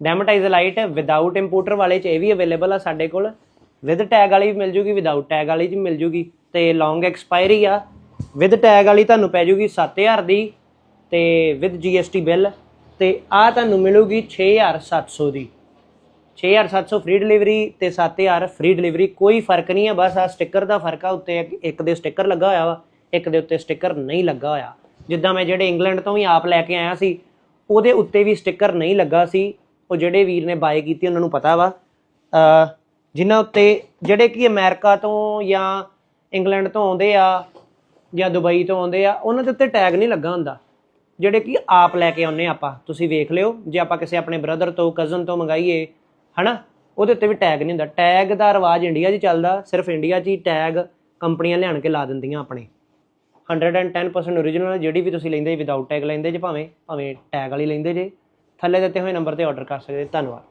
ਡੈਮਟਾਈਜ਼ਲਾਈਟ without ਇੰਪੋਰਟਰ ਵਾਲੇ 'ਚ ਇਹ ਵੀ ਅਵੇਲੇਬਲ ਆ ਸਾਡੇ ਕੋਲ, ਵਿਦ ਟੈਗ ਵਾਲੀ ਵੀ ਮਿਲ ਜੂਗੀ, ਵਿਦਆਊਟ ਟੈਗ ਵਾਲੀ 'ਚ ਵੀ ਮਿਲ ਜੂਗੀ। ਤੇ ਲੌਂਗ ਐਕਸਪਾਇਰੀ ਆ, ਵਿਦ ਟੈਗ ਵਾਲੀ ਤੁਹਾਨੂੰ ਪੈ ਜੂਗੀ 7000 ਦੀ ਤੇ ਵਿਦ GST ਬਿੱਲ। ਤੇ ਆ ਤੁਹਾਨੂੰ ਮਿਲੂਗੀ 6700 ਦੀ। 6700 ਫ੍ਰੀ ਡਿਲੀਵਰੀ ਤੇ 7000 ਫ੍ਰੀ ਡਿਲੀਵਰੀ। ਕੋਈ ਫਰਕ ਨਹੀਂ ਹੈ, ਬਸ ਆ ਸਟਿੱਕਰ ਦਾ ਫਰਕ ਆ। ਉੱਤੇ ਇੱਕ ਦੇ ਸਟਿੱਕਰ ਲੱਗਾ ਹੋਇਆ ਵਾ, ਇੱਕ ਦੇ ਉੱਤੇ ਸਟਿੱਕਰ ਨਹੀਂ ਲੱਗਾ ਹੋਇਆ। ਜਿੱਦਾਂ ਮੈਂ ਜਿਹੜੇ ਇੰਗਲੈਂਡ ਤੋਂ ਵੀ ਆਪ ਲੈ ਕੇ ਆਇਆ ਸੀ ਉਹਦੇ ਉੱਤੇ ਵੀ ਸਟਿੱਕਰ ਨਹੀਂ ਲੱਗਾ ਸੀ। ਉਹ ਜਿਹੜੇ ਵੀਰ ਨੇ ਬਾਏ ਕੀਤੀ ਉਹਨਾਂ ਨੂੰ ਪਤਾ ਵਾ। ਜਿਨ੍ਹਾਂ ਉੱਤੇ ਜਿਹੜੇ ਕਿ ਅਮਰੀਕਾ ਤੋਂ ਜਾਂ ਇੰਗਲੈਂਡ ਤੋਂ ਆਉਂਦੇ ਆ ਜਾਂ ਦੁਬਈ ਤੋਂ ਆਉਂਦੇ ਆ ਉਹਨਾਂ ਦੇ ਉੱਤੇ ਟੈਗ ਨਹੀਂ ਲੱਗਾ ਹੁੰਦਾ। ਜਿਹੜੇ ਕਿ ਆਪ ਲੈ ਕੇ ਆਉਂਦੇ ਆਪਾਂ, ਤੁਸੀਂ ਵੇਖ ਲਿਓ। ਜੇ ਆਪਾਂ ਕਿਸੇ ਆਪਣੇ ਬ੍ਰਦਰ ਤੋਂ ਕਜ਼ਨ ਤੋਂ ਮੰਗਾਈਏ ਹੈ ਨਾ, ਉਹਦੇ ਉੱਤੇ ਵੀ ਟੈਗ ਨਹੀਂ ਹੁੰਦਾ। ਟੈਗ ਦਾ ਰਿਵਾਜ ਇੰਡੀਆ 'ਚ ਚੱਲਦਾ, ਸਿਰਫ ਇੰਡੀਆ 'ਚ ਹੀ ਟੈਗ ਕੰਪਨੀਆਂ ਲਿਆਣ ਕੇ ਲਾ ਦਿੰਦੀਆਂ ਆਪਣੇ। 110% ਓਰੀਜਨਲ ਜਿਹੜੀ ਵੀ ਤੁਸੀਂ ਲੈਂਦੇ ਵਿਦਆਊਟ ਟੈਗ ਲੈਂਦੇ ਜੇ, ਭਾਵੇਂ ਟੈਗ ਵਾਲੀ ਲੈਂਦੇ ਜੇ। ਥੱਲੇ ਦਿੱਤੇ ਹੋਏ ਨੰਬਰ 'ਤੇ ਆਰਡਰ ਕਰ ਸਕਦੇ। ਧੰਨਵਾਦ।